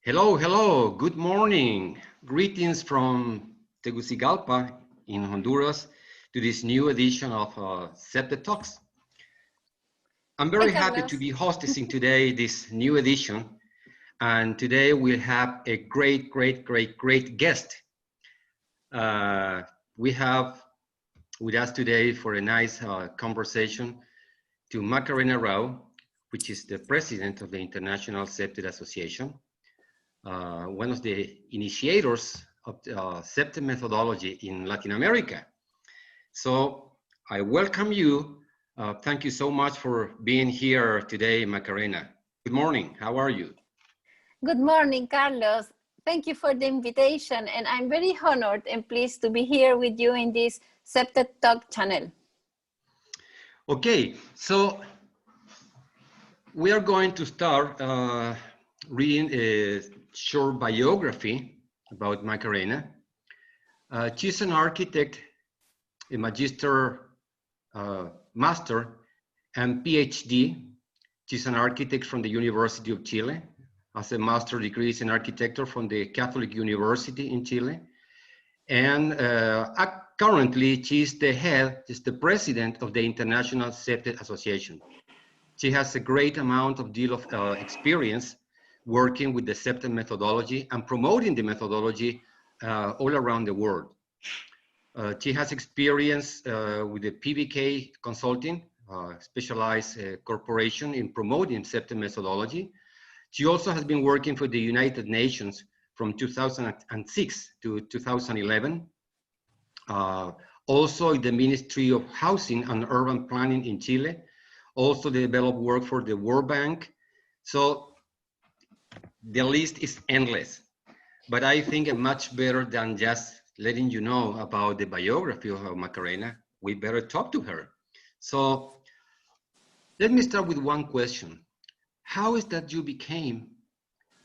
Hello, hello, good morning. Greetings from Tegucigalpa in Honduras to this new edition of CPTED Talks. I'm very happy to be hosting today this new edition, and today we'll have a great guest. We have with us today for a nice conversation to Macarena Rau, which is the president of the International CPTED Association. One of the initiators of the CPTED methodology in Latin America. So I welcome you. Thank you so much for being here today, Macarena. Good morning, how are you? Good morning, Carlos. Thank you for the invitation, and I'm very honored and pleased to be here with you in this CPTED Talk channel. Okay, so we are going to start reading a short biography about Macarena. She's an architect, a master and PhD. She's an architect from the University of Chile, has a master's degree in architecture from the Catholic University in Chile. And currently she's the president of the International CPTED Association. She has a great amount of experience working with the CPTED methodology and promoting the methodology all around the world. She has experience with the PBK Consulting, specialized corporation in promoting CPTED methodology. She also has been working for the United Nations from 2006 to 2011. Also in the Ministry of Housing and Urban Planning in Chile. Also developed work for the World Bank. So the list is endless, but I think much better than just letting you know about the biography of Macarena, we better talk to her. So let me start with one question. How is that you became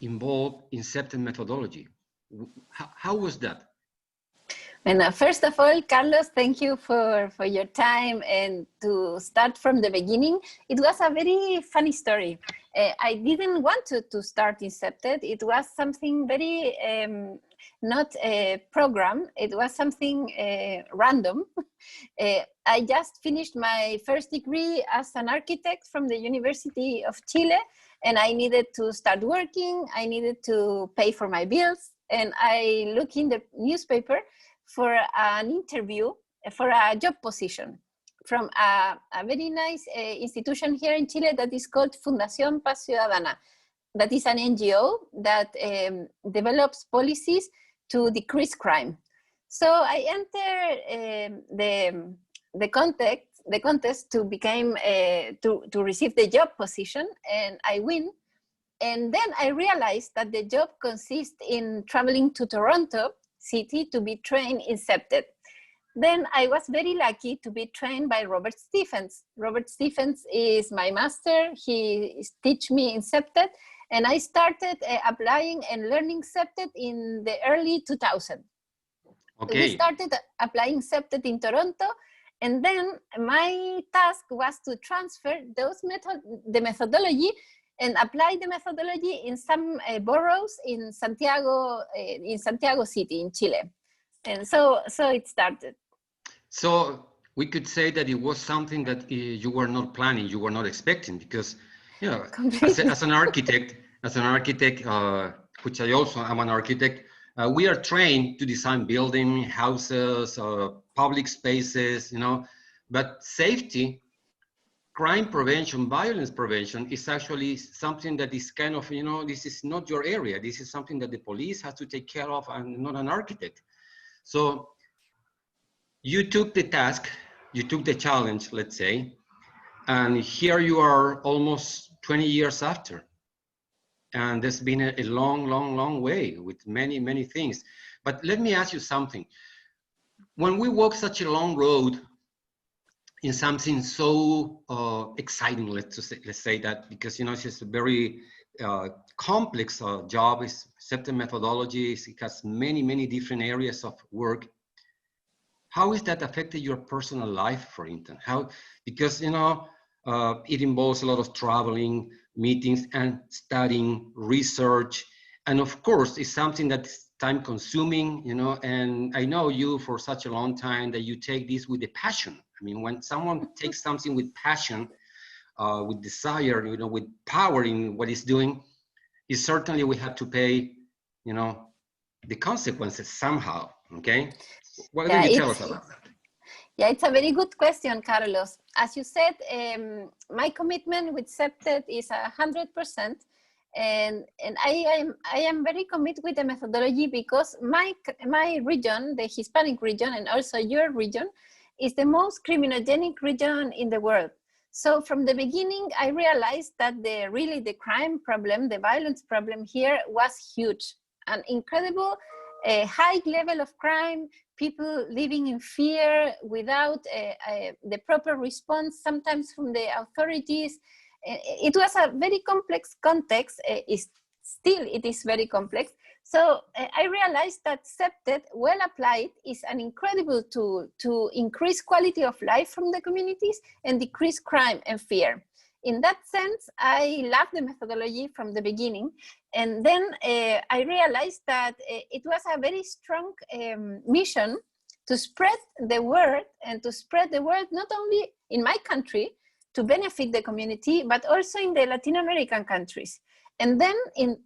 involved in CPTED methodology? How was that? And first of all, Carlos, thank you for your time. And to start from the beginning, it was a very funny story. I didn't want to start in CPTED. It was something very, not a program. It was something random. I just finished my first degree as an architect from the University of Chile, and I needed to start working. I needed to pay for my bills, and I looked in the newspaper for an interview for a job position from a very nice institution here in Chile that is called Fundación Paz Ciudadana. That is an NGO that develops policies to decrease crime. So I entered the contest to become to receive the job position, and I win. And then I realized that the job consists in traveling to Toronto City to be trained in CPTED. Then I was very lucky to be trained by Robert Stephens. Robert Stephens is my master. He teach me in CPTED, and I started applying and learning CPTED in the early 2000s. Okay. We started applying CPTED in Toronto, and then my task was to transfer the methodology and apply the methodology in some boroughs in Santiago City in Chile. And so it started. So we could say that it was something that you were not planning, you were not expecting, because, you know, as an architect, which I also am an architect, we are trained to design building, houses, public spaces, you know, but safety, crime prevention, violence prevention is actually something that is kind of, you know, this is not your area. This is something that the police has to take care of and not an architect. So you took the task, you took the challenge, let's say, and here you are almost 20 years after. And there's been a long way with many things. But let me ask you something. When we walk such a long road in something so exciting, let's say that, because, you know, it's just a very complex job. It's CPTED methodology. It has many different areas of work. How is that affected your personal life, for instance? How, because, you know, it involves a lot of traveling, meetings and studying, research, And of course, it's something that's time consuming, you know, and I know you for such a long time that you take this with a passion. I mean, when someone takes something with passion, with desire, you know, with power in what he's doing, is certainly we have to pay, you know, the consequences somehow, okay? What do you tell us about that? Yeah, it's a very good question, Carlos. As you said, my commitment with CPTED is 100%. And I am very committed with the methodology because my region, the Hispanic region, and also your region, is the most criminogenic region in the world. So from the beginning, I realized that really the crime problem, the violence problem here was huge. An incredible high level of crime, people living in fear without the proper response, sometimes from the authorities. It was a very complex context. It is very complex. So I realized that CPTED, well applied, is an incredible tool to increase quality of life from the communities and decrease crime and fear. In that sense, I love the methodology from the beginning. And then I realized that it was a very strong mission to spread the word, and to spread the word not only in my country to benefit the community, but also in the Latin American countries. And then in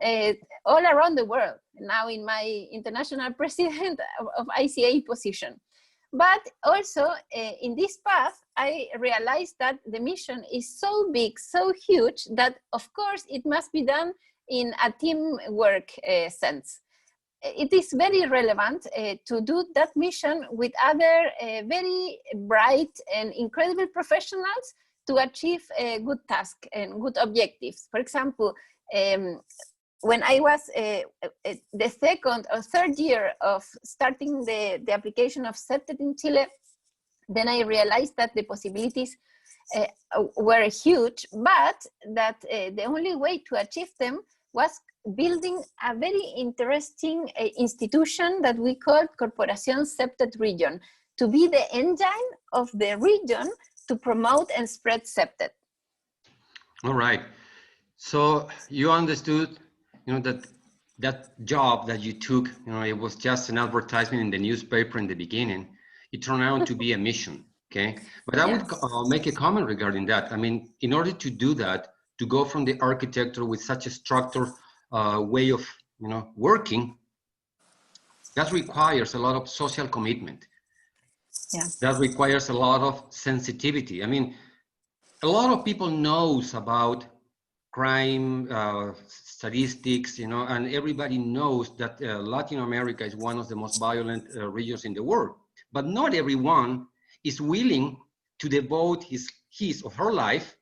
all around the world, now in my international president of ICA position. But also in this path, I realized that the mission is so big, so huge, that of course it must be done in a teamwork sense. It is very relevant to do that mission with other very bright and incredible professionals to achieve a good task and good objectives. For example, when I was the second or third year of starting the application of CPTED in Chile, then I realized that the possibilities were huge, but that the only way to achieve them was building a very interesting institution that we called Corporación CPTED Region, to be the engine of the region to promote and spread CPTED. All right. So you understood, you know, that job that you took, you know, it was just an advertisement in the newspaper in the beginning. It turned out to be a mission, okay? But I would make a comment regarding that. I mean, in order to do that, to go from the architecture with such a structured way of, you know, working, that requires a lot of social commitment. Yeah. That requires a lot of sensitivity. I mean, a lot of people knows about crime statistics, you know, and everybody knows that Latin America is one of the most violent regions in the world. But not everyone is willing to devote his or her life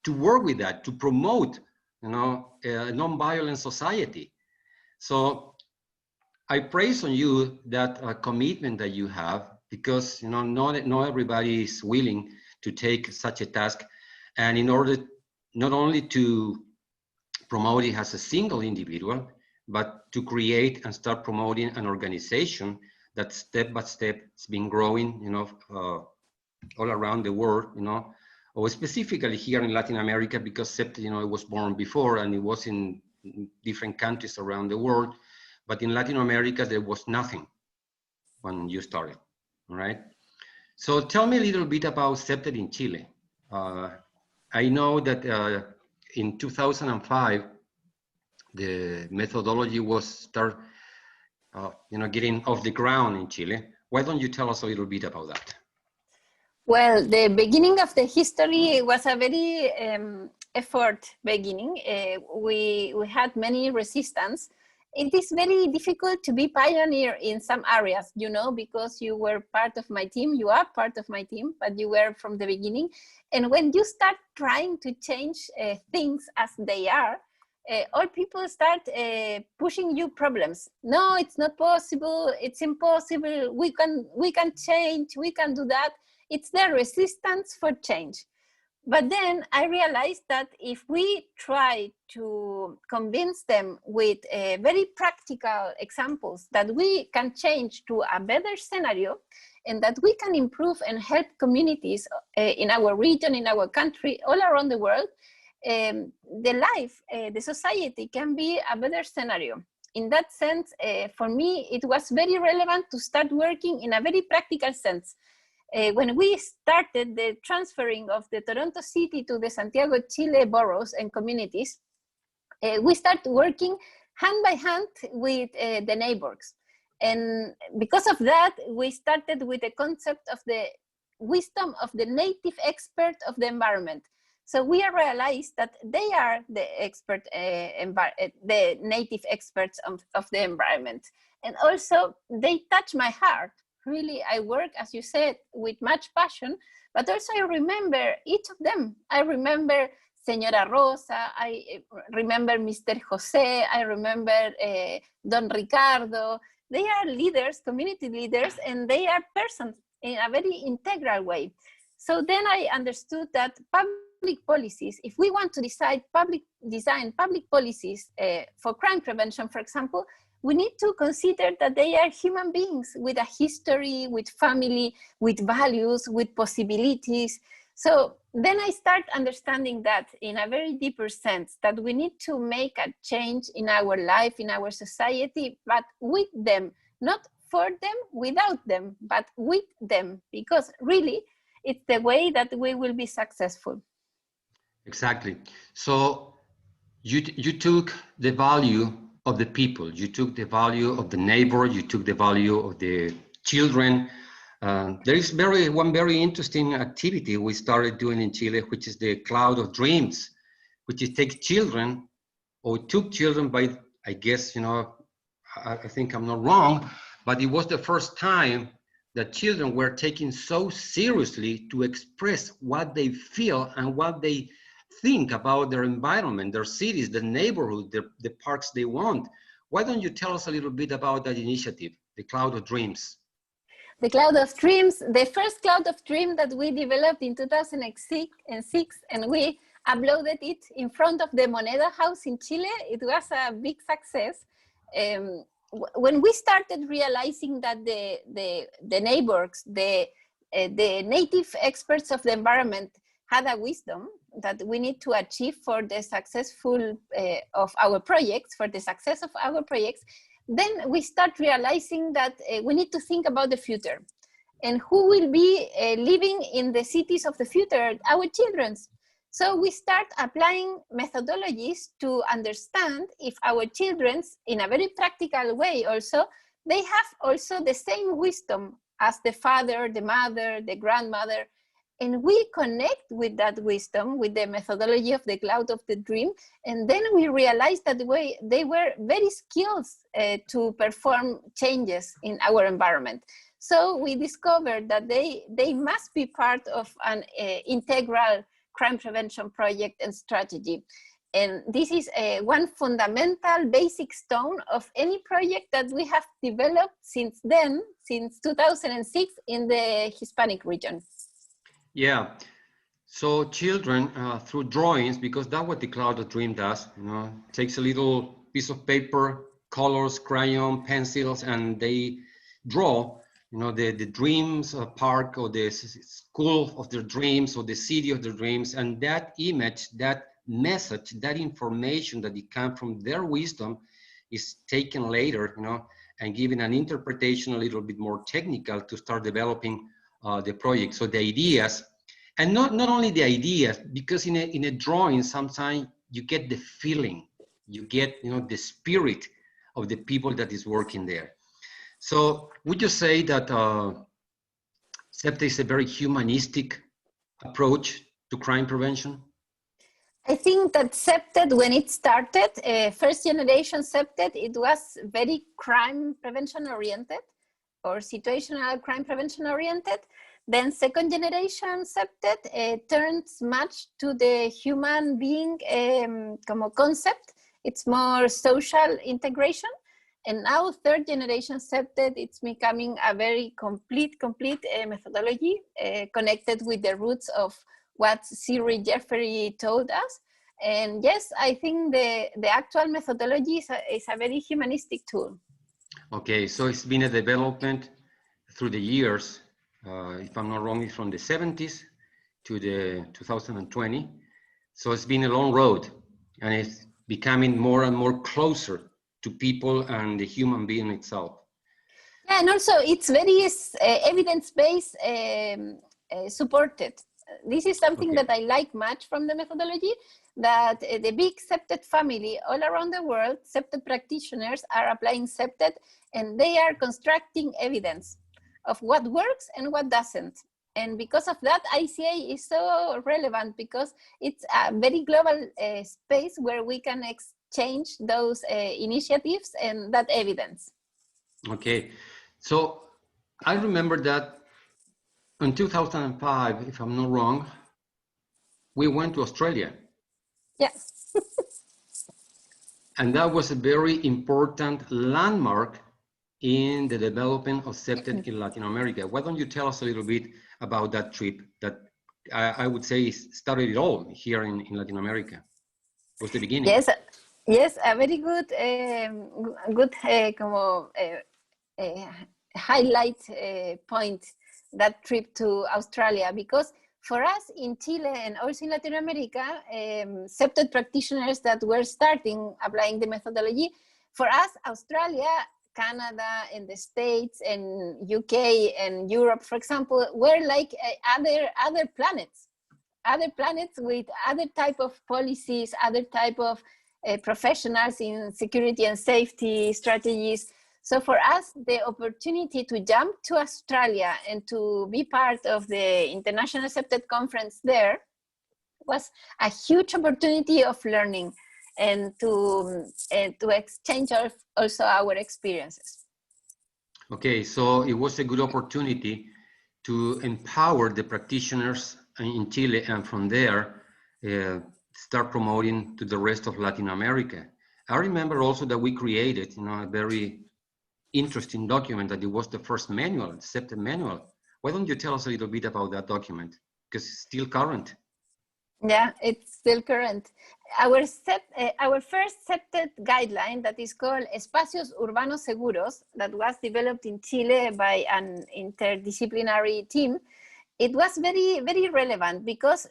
to work with that, to promote, you know, a non-violent society. So I praise on you that commitment that you have, because, you know, not everybody is willing to take such a task. And in order not only to promote it as a single individual, but to create and start promoting an organization that step by step has been growing, you know, all around the world, you know, or specifically here in Latin America, because CPTED, you know, it was born before and it was in different countries around the world. But in Latin America, there was nothing when you started, all right? So tell me a little bit about CPTED in Chile. I know that in 2005, the methodology was you know, getting off the ground in Chile. Why don't you tell us a little bit about that? Well, the beginning of the history was a very effort beginning. We had many resistance. It is very difficult to be pioneer in some areas, you know, because you were part of my team, you are part of my team, but you were from the beginning. And when you start trying to change things as they are, all people start pushing you problems. No, it's not possible, it's impossible, we can change, we can do that. It's the resistance for change. But then I realized that if we try to convince them with very practical examples that we can change to a better scenario, and that we can improve and help communities in our region, in our country, all around the world, the life, the society can be a better scenario. In that sense, for me, it was very relevant to start working in a very practical sense. When we started the transferring of the Toronto City to the Santiago, Chile boroughs and communities, we started working hand by hand with the neighbors. And because of that, we started with the concept of the wisdom of the native expert of the environment. So we realized that they are the expert, the native experts of the environment. And also they touch my heart. Really, I work, as you said, with much passion, but also I remember each of them. I remember Señora Rosa, I remember Mr. Jose, I remember Don Ricardo. They are leaders, community leaders, and they are persons in a very integral way. So then I understood that public policies, if we want to design public policies for crime prevention, for example, we need to consider that they are human beings with a history, with family, with values, with possibilities. So then I start understanding that in a very deeper sense, that we need to make a change in our life, in our society, but with them, not for them, without them, but with them, because really it's the way that we will be successful. Exactly. So you took the value of the people, you took the value of the neighbor, you took the value of the children. There is one very interesting activity we started doing in Chile, which is the Cloud of Dreams, which is took children by, I guess, I think I'm not wrong, but it was the first time that children were taken so seriously to express what they feel and what they think about their environment, their cities, the neighborhood, the parks they want. Why don't you tell us a little bit about that initiative, the Cloud of Dreams? The Cloud of Dreams, the first Cloud of Dreams that we developed in 2006, and we uploaded it in front of the Moneda House in Chile. It was a big success. When we started realizing that the neighbors, the native experts of the environment had a wisdom that we need to achieve for the successful of our projects, for the success of our projects, then we start realizing that we need to think about the future and who will be living in the cities of the future, our children. So we start applying methodologies to understand if our children, in a very practical way also, they have also the same wisdom as the father, the mother, the grandmother. And we connect with that wisdom, with the methodology of the Cloud of the Dream. And then we realized that they were very skilled to perform changes in our environment. So we discovered that they must be part of an integral crime prevention project and strategy. And this is one fundamental basic stone of any project that we have developed since then, since 2006 in the Hispanic region. Yeah, so children through drawings, because that's what the Cloud of Dream does, takes a little piece of paper, colors, crayon, pencils, and they draw, the dreams park or the school of their dreams or the city of their dreams, and that image, that message, that information that it comes from their wisdom is taken later, and given an interpretation a little bit more technical to start developing the project. So the ideas, and not only the ideas, because in a drawing, sometimes you get the feeling, you get the spirit of the people that is working there. So would you say that CPTED is a very humanistic approach to crime prevention? I think that CPTED, when it started, first generation CPTED, it was very crime prevention oriented or situational crime prevention oriented. Then second generation CPTED turns much to the human being como concept. It's more social integration. And now third generation CPTED, it's becoming a very complete methodology connected with the roots of what Siri Jeffrey told us. And yes, I think the actual methodology is a very humanistic tool. Okay, so it's been a development through the years. If I'm not wrong, it's from the 70s to the 2020. So it's been a long road, and it's becoming more and more closer to people and the human being itself. Yeah, and also it's very evidence-based supported. This is something that I like much from the methodology, that the big CPTED family all around the world, CPTED practitioners are applying CPTED, and they are constructing evidence of what works and what doesn't. And because of that, ICA is so relevant, because it's a very global space where we can exchange those initiatives and that evidence. Okay, so I remember that in 2005, if I'm not wrong, we went to Australia. Yes. And that was a very important landmark in the development of CPTED in Latin America. Why don't you tell us a little bit about that trip that I would say started it all here in Latin America? It was the beginning. Yes, yes, a very good, highlight point, that trip to Australia, because for us in Chile and also in Latin America, CPTED practitioners that were starting applying the methodology, for us, Australia, Canada, and the States, and UK and Europe, for example, were like other planets with other type of policies, other type of professionals in security and safety strategies. So for us, the opportunity to jump to Australia and to be part of the International CPTED conference there was a huge opportunity of learning and to exchange also our experiences. Okay, so it was a good opportunity to empower the practitioners in Chile, and from there start promoting to the rest of Latin America. I remember also that we created, a very interesting document, that it was the first manual, CPTED manual. Why don't you tell us a little bit about that document, because it's still current? Yeah, it's still current. Our first CPTED guideline, that is called Espacios Urbanos Seguros, that was developed in Chile by an interdisciplinary team, it was very, very relevant, because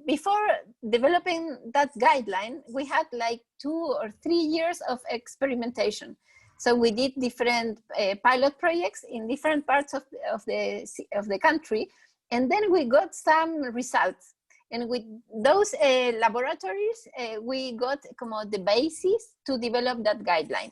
before developing that guideline, we had like 2 or 3 years of experimentation. So we did different pilot projects in different parts of the country, and then we got some results. And with those laboratories, we got the basis to develop that guideline.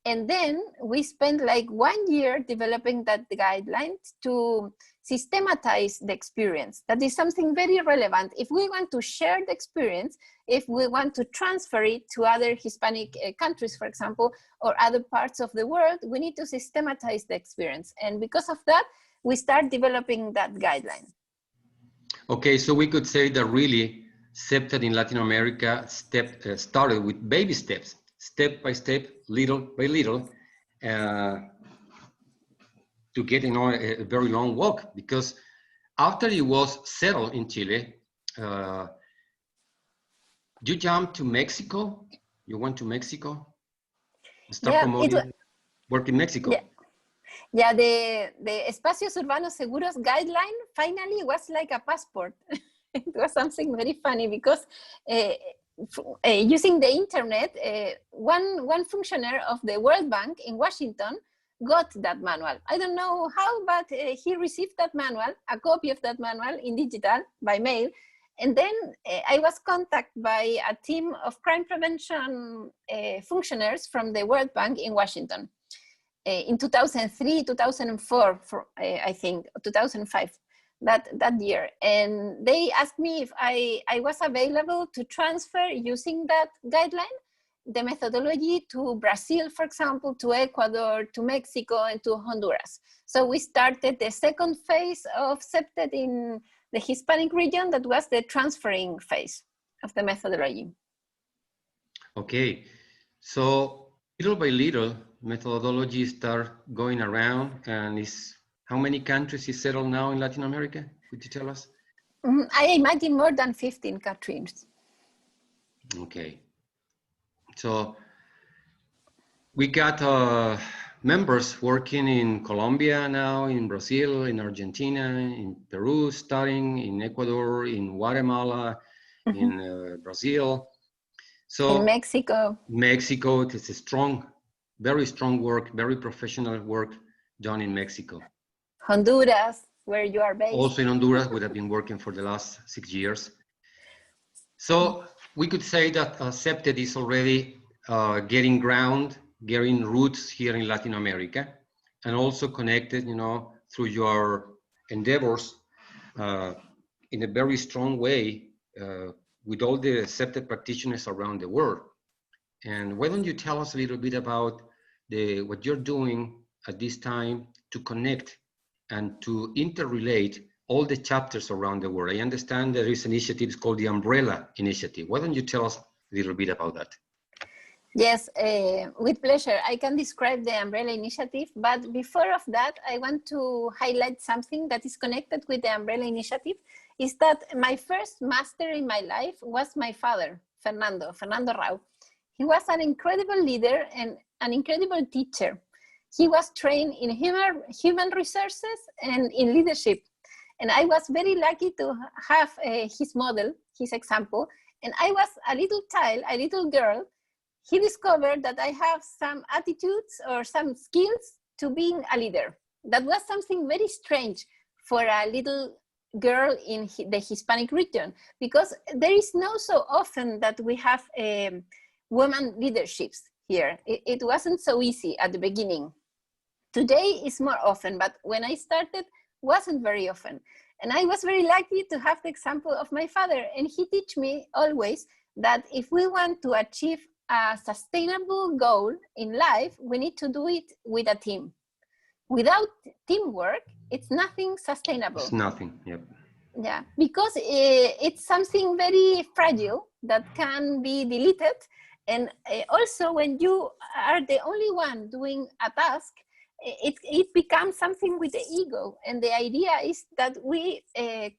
And then we spent like 1 year developing that guideline to systematize the experience. That is something very relevant. If we want to share the experience, if we want to transfer it to other Hispanic countries, for example, or other parts of the world, we need to systematize the experience. And because of that, we start developing that guideline. Okay, so we could say that really CPTED in Latin America started with baby steps, step by step, little by little, to get a very long walk. Because after it was settled in Chile, you jumped to Mexico. You went to Mexico, start promoting work in Mexico. Yeah, the Espacios Urbanos Seguros guideline finally was like a passport. It was something very funny, because using the internet, one functionary of the World Bank in Washington got that manual. I don't know how, but he received that manual, a copy of that manual in digital by mail. And then I was contacted by a team of crime prevention functionaries from the World Bank in Washington in 2003, 2004, I think, 2005. That year, and they asked me if I was available to transfer, using that guideline, the methodology to Brazil, for example, to Ecuador, to Mexico, and to Honduras. So we started the second phase of CPTED in the Hispanic region. That was the transferring phase of the methodology. Okay, so little by little, methodology start going around, and how many countries is settled now in Latin America? Could you tell us? I imagine more than 15 countries. Okay. So we got members working in Colombia now, in Brazil, in Argentina, in Peru, starting in Ecuador, in Guatemala, in Brazil. So in Mexico. Mexico, it's a strong, very strong work, very professional work done in Mexico. Honduras, where you are based. Also in Honduras, we have been working for the last 6 years. So we could say that CPTED is already getting ground, getting roots here in Latin America, and also connected, through your endeavors in a very strong way with all the CPTED practitioners around the world. And why don't you tell us a little bit about what you're doing at this time to connect and to interrelate all the chapters around the world? I understand there is an initiative called the Umbrella Initiative. Why don't you tell us a little bit about that? Yes, with pleasure. I can describe the Umbrella Initiative, but before of that, I want to highlight something that is connected with the Umbrella Initiative, is that my first master in my life was my father, Fernando Rau. He was an incredible leader and an incredible teacher. He was trained in human resources and in leadership. And I was very lucky to have his model, his example. And I was a little child, a little girl. He discovered that I have some attitudes or some skills to being a leader. That was something very strange for a little girl in the Hispanic region, because there is not so often that we have women leaderships here. It wasn't so easy at the beginning. Today is more often, but when I started, wasn't very often. And I was very lucky to have the example of my father. And he taught me always that if we want to achieve a sustainable goal in life, we need to do it with a team. Without teamwork, it's nothing sustainable. It's nothing, yep. Yeah, because it's something very fragile that can be deleted. And also when you are the only one doing a task, it becomes something with the ego. And the idea is that we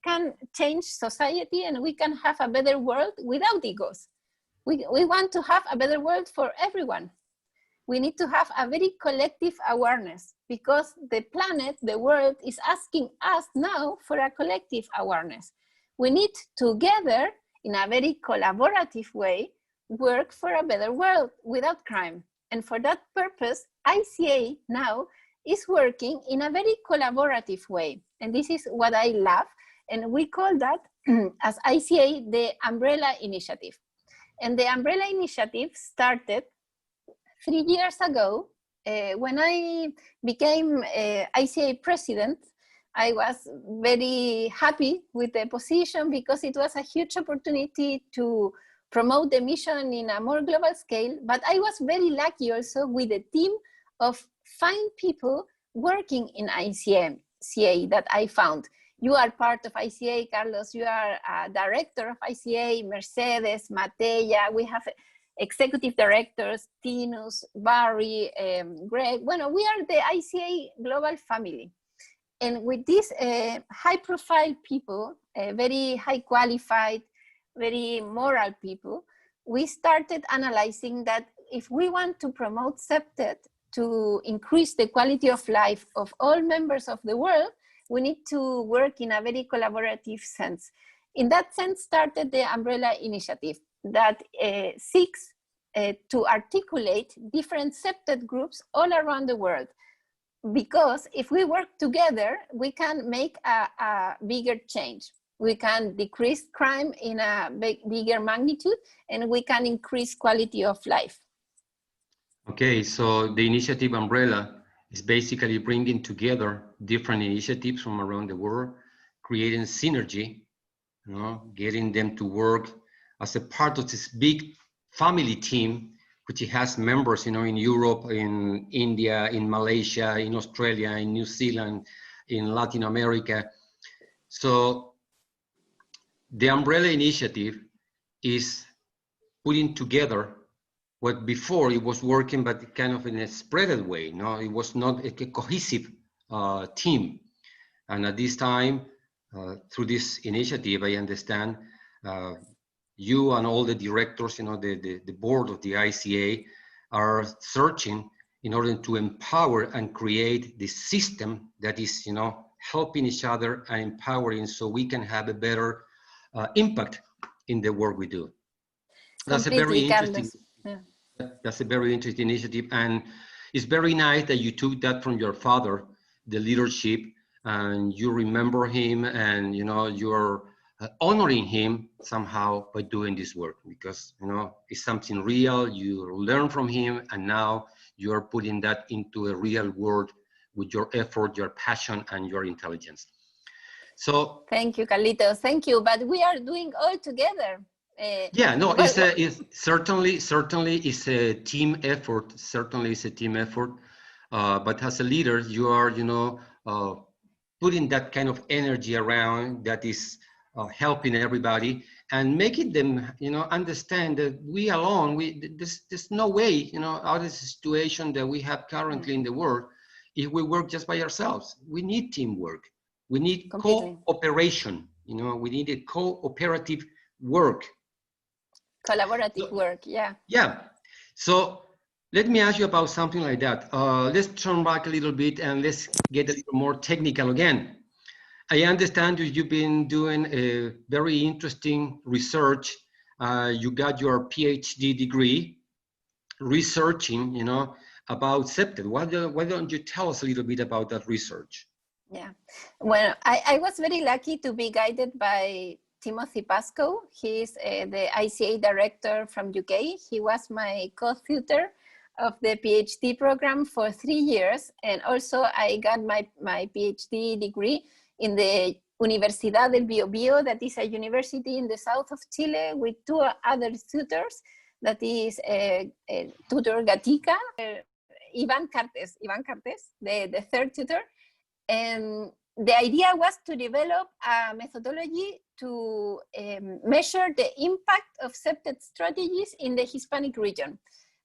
can change society and we can have a better world without egos. We want to have a better world for everyone. We need to have a very collective awareness, because the planet, the world is asking us now for a collective awareness. We need together, in a very collaborative way, work for a better world without crime. And for that purpose, ICA now is working in a very collaborative way. And this is what I love. And we call that, as ICA, the Umbrella Initiative. And the Umbrella Initiative started 3 years ago. When I became ICA President, I was very happy with the position, because it was a huge opportunity to promote the mission in a more global scale. But I was very lucky also with a team of fine people working in ICA that I found. You are part of ICA, Carlos. You are a director of ICA, Mercedes, Matella. We have executive directors, Tinus, Barry, Greg. Well, we are the ICA global family. And with these high-profile people, very high-qualified, very moral people, we started analyzing that if we want to promote CPTED to increase the quality of life of all members of the world, we need to work in a very collaborative sense. In that sense, started the Umbrella Initiative that seeks to articulate different CPTED groups all around the world. Because if we work together, we can make a bigger change. We can decrease crime in a bigger magnitude, and we can increase quality of life. Okay, so the initiative Umbrella is basically bringing together different initiatives from around the world, creating synergy, getting them to work as a part of this big family team, which has members, in Europe, in India, in Malaysia, in Australia, in New Zealand, in Latin America. So the Umbrella Initiative is putting together what before it was working, but kind of in a spreaded way. It was not a cohesive team. And at this time, through this initiative, I understand you and all the directors, the board of the ICA are searching in order to empower and create this system that is, helping each other and empowering, so we can have a better impact in the work we do. That's a Completely, very interesting. Carlos. Yeah. That's a very interesting initiative, and it's very nice that you took that from your father, the leadership, and you remember him, and you're honoring him somehow by doing this work, because it's something real. You learn from him, and now you're putting that into a real world with your effort, your passion, and your intelligence. So thank you, Carlitos. Thank you. But we are doing all together. Yeah, no, it's certainly it's a team effort. Certainly, it's a team effort. But as a leader, you are, putting that kind of energy around that is helping everybody and making them, understand that we alone, there's no way, out of the situation that we have currently in the world, if we work just by ourselves. We need teamwork. We need cooperation. We need a cooperative work. Collaborative work, yeah. Yeah. So let me ask you about something like that. Let's turn back a little bit and let's get a little more technical again. I understand you've been doing a very interesting research. You got your PhD degree researching, about CPTED. Why don't you tell us a little bit about that research? Yeah. Well, I was very lucky to be guided by Timothy Pascoe. He's the ICA director from UK. He was my co-tutor of the PhD program for 3 years. And also I got my PhD degree in the Universidad del Biobío, that is a university in the south of Chile, with 2 other tutors. That is tutor Gatica, Ivan Cartes, the third tutor. And the idea was to develop a methodology to measure the impact of CPTED strategies in the Hispanic region.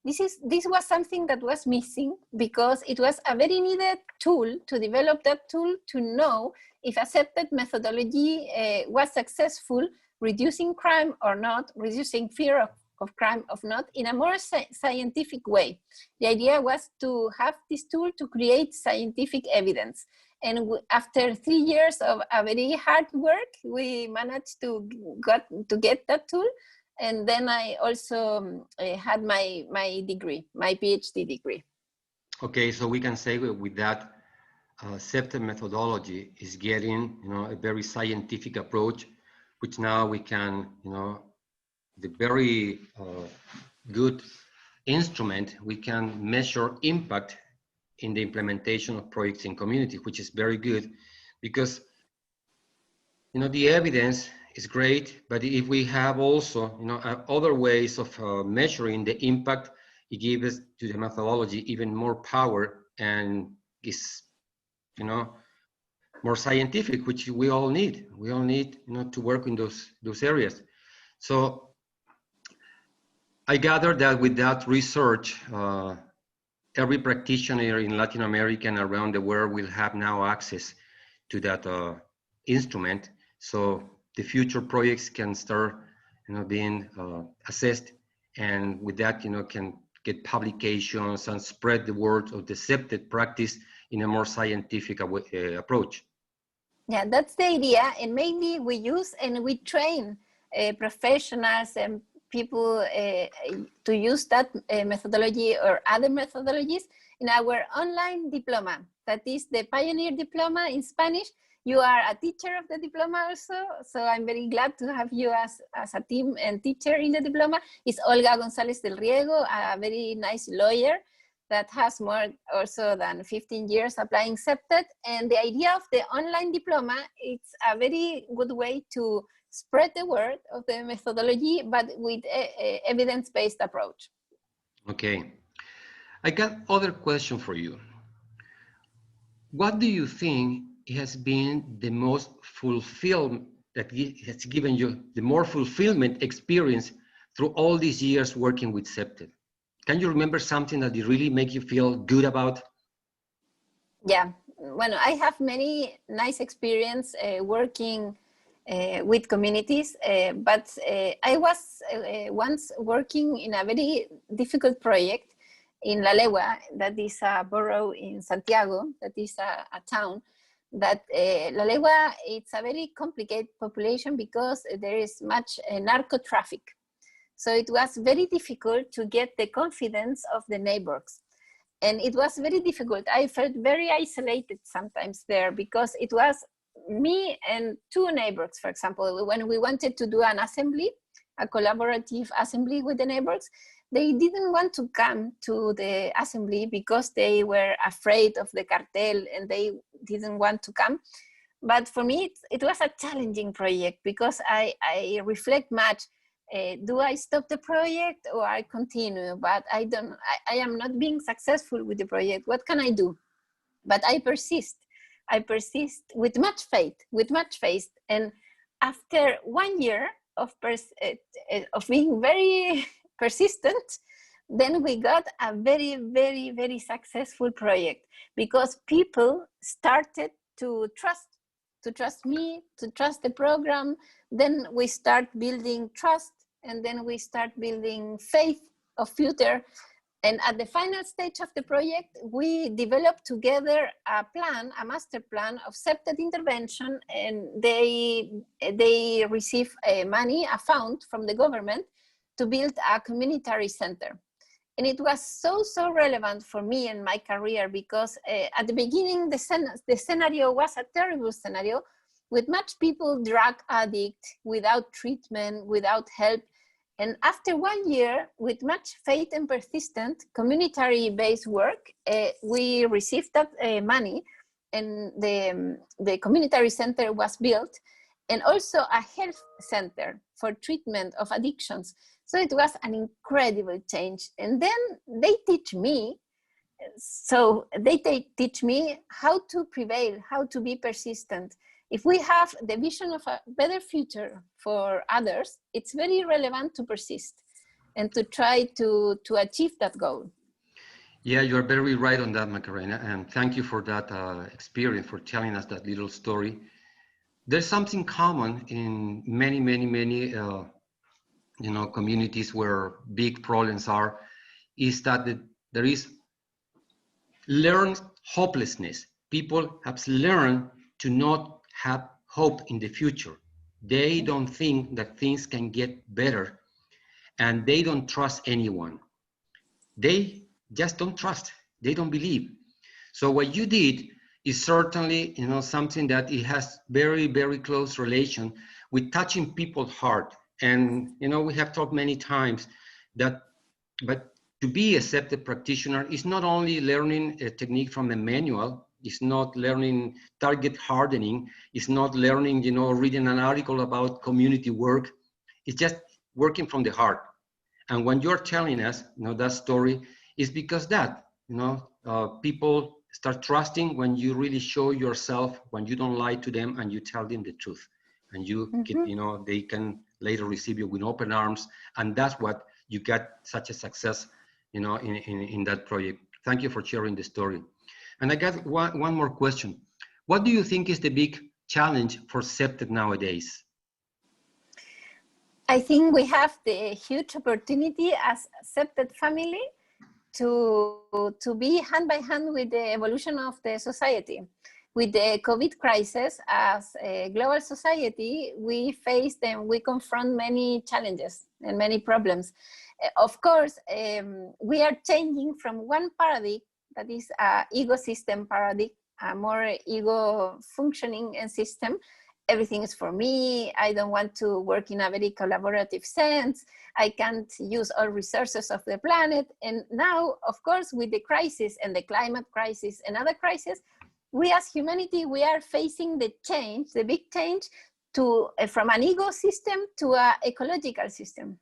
This was something that was missing, because it was a very needed tool to develop that tool to know if a CPTED methodology was successful, reducing crime or not, reducing fear of crime or not, in a more scientific way. The idea was to have this tool to create scientific evidence. And after 3 years of a very hard work, we managed to get that tool. And then I also had my degree, my PhD degree. Okay, so we can say with that, CPTED methodology is getting, a very scientific approach, which now we can, the very good instrument, we can measure impact in the implementation of projects in community, which is very good, because the evidence is great, but if we have also other ways of measuring the impact, it gives to the methodology even more power and is more scientific, which we all need. We all need to work in those areas. So I gather that with that research, every practitioner in Latin America and around the world will have now access to that instrument. So the future projects can start, being assessed, and with that, can get publications and spread the word of the CPTED practice in a more scientific approach. Yeah, that's the idea, and mainly we use and we train professionals and people to use that methodology or other methodologies in our online diploma. That is the Pioneer Diploma in Spanish. You are a teacher of the diploma also, so I'm very glad to have you as a team and teacher in the diploma. It's Olga González del Riego, a very nice lawyer that has more also than 15 years applying CPTED. And the idea of the online diploma, it's a very good way to spread the word of the methodology, but with an evidence-based approach. Okay, I got other question for you. What do you think has been the most fulfillment that has given you the more fulfillment experience through all these years working with CPTED? Can you remember something that really make you feel good about? Yeah, well, I have many nice experience working with communities, but I was once working in a very difficult project in La Legua, that is a borough in Santiago, that is a town that La Legua, it's a very complicated population because there is much narco traffic. So it was very difficult to get the confidence of the neighbors. And it was very difficult. I felt very isolated sometimes there because it was me and two neighbors, for example. When we wanted to do an assembly, a collaborative assembly with the neighbors, they didn't want to come to the assembly because they were afraid of the cartel and they didn't want to come. But for me, it was a challenging project because I reflect much. Do I stop the project or I continue? But I am not being successful with the project. What can I do? But I persist. I persist with much faith. And after 1 year of being very persistent, then we got a very, very, very successful project because people started to trust me, to trust the program. Then we start building trust, and then we start building faith of future. And at the final stage of the project, we developed together a plan, a master plan of CPTED intervention, and they receive money, a fund from the government to build a community center. And it was so relevant for me and my career because at the beginning, the scenario was a terrible scenario with much people drug addict, without treatment, without help. And after 1 year, with much faith and persistent community-based work, we received that money, and the community center was built, and also a health center for treatment of addictions. So it was an incredible change. And then they teach me, teach me how to prevail, how to be persistent. If we have the vision of a better future for others, it's very relevant to persist and to try to achieve that goal. Yeah, you're very right on that, Macarena, and thank you for that experience, for telling us that little story. There's something common in many communities where big problems are, is that there is learned hopelessness. People have learned to not have hope in the future. They don't think that things can get better, and they don't trust anyone. They just don't trust. They don't believe. So what you did is certainly, something that it has very close relation with touching people's heart. And we have talked many times that, but to be a CPTED practitioner is not only learning a technique from a manual, it's not learning target hardening, it's not learning, reading an article about community work. It's just working from the heart. And when you're telling us, that story, is because that, people start trusting when you really show yourself, when you don't lie to them and you tell them the truth. And you get, they can later receive you with open arms. And that's what you got such a success, in that project. Thank you for sharing the story. And I got one more question. What do you think is the big challenge for CPTED nowadays? I think we have the huge opportunity as CPTED family to be hand by hand with the evolution of the society. With the COVID crisis, as a global society, we faced and we confront many challenges and many problems. Of course, we are changing from one paradigm, that is an ecosystem paradigm, a more ego functioning system. Everything is for me. I don't want to work in a very collaborative sense. I can't use all resources of the planet. And now, of course, with the crisis and the climate crisis and other crises, we as humanity, we are facing the change, the big change from an ecosystem to an ecological system.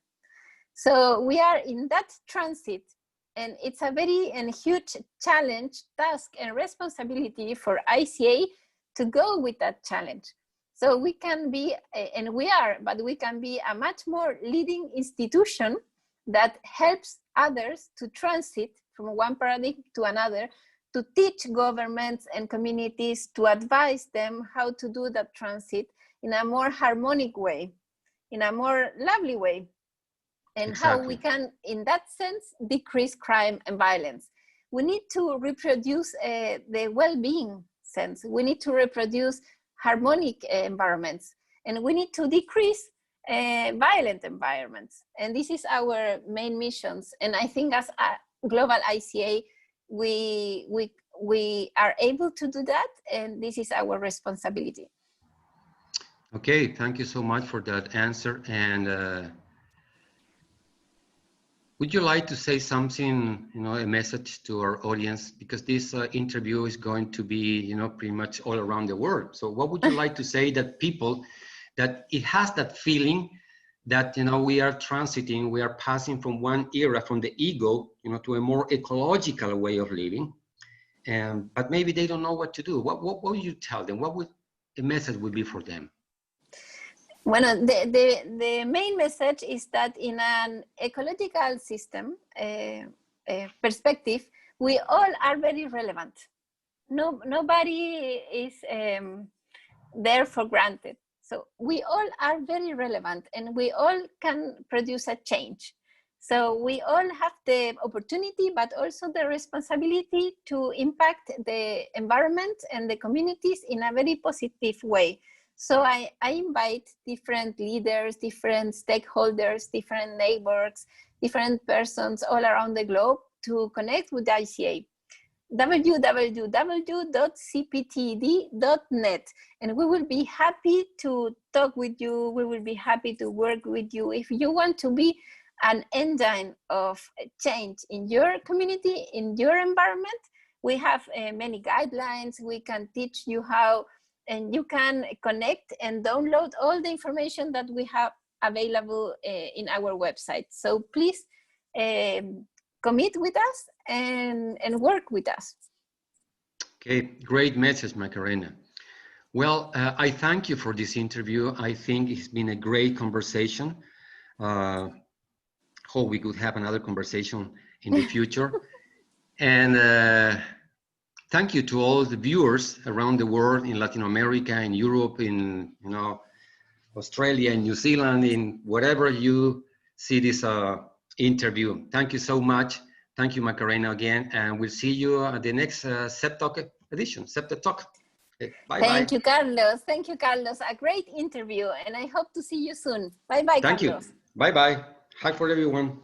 So we are in that transit, and it's a very huge challenge, task, and responsibility for ICA to go with that challenge. So we can be, and we are, but we can be a much more leading institution that helps others to transit from one paradigm to another, to teach governments and communities, to advise them how to do that transit in a more harmonic way, in a more lovely way, and exactly. How we can, in that sense, decrease crime and violence. We need to reproduce the well-being. sense. We need to reproduce harmonic environments, and we need to decrease violent environments. And this is our main missions. And I think as a global ICA, we are able to do that, and this is our responsibility. Okay, thank you so much for that answer. And would you like to say something, a message to our audience? Because this interview is going to be, pretty much all around the world. So what would you like to say that people, that it has that feeling that, we are transiting, we are passing from one era, from the ego, to a more ecological way of living. But maybe they don't know what to do. What would you tell them? What would the message would be for them? Well, the main message is that in an ecological system perspective, we all are very relevant. Nobody is there for granted. So we all are very relevant, and we all can produce a change. So we all have the opportunity, but also the responsibility to impact the environment and the communities in a very positive way. So I invite different leaders, different stakeholders, different neighbors, different persons all around the globe to connect with the ICA. www.cpted.net, and we will be happy to talk with you. We will be happy to work with you. If you want to be an engine of change in your community, in your environment, we have many guidelines. We can teach you how, and you can connect and download all the information that we have available in our website. So please commit with us and work with us. Okay, great message, Macarena. Well, I thank you for this interview. I think it's been a great conversation. Hope we could have another conversation in the future. And thank you to all the viewers around the world, in Latin America, in Europe, in Australia, in New Zealand, in wherever you see this interview. Thank you so much. Thank you, Macarena, again, and we'll see you at the next CEP Talk edition, CEP Talk. Okay, bye-bye. Thank you, Carlos. Thank you, Carlos. A great interview, and I hope to see you soon. Bye-bye, Carlos. Thank you. Bye-bye. Hi for everyone.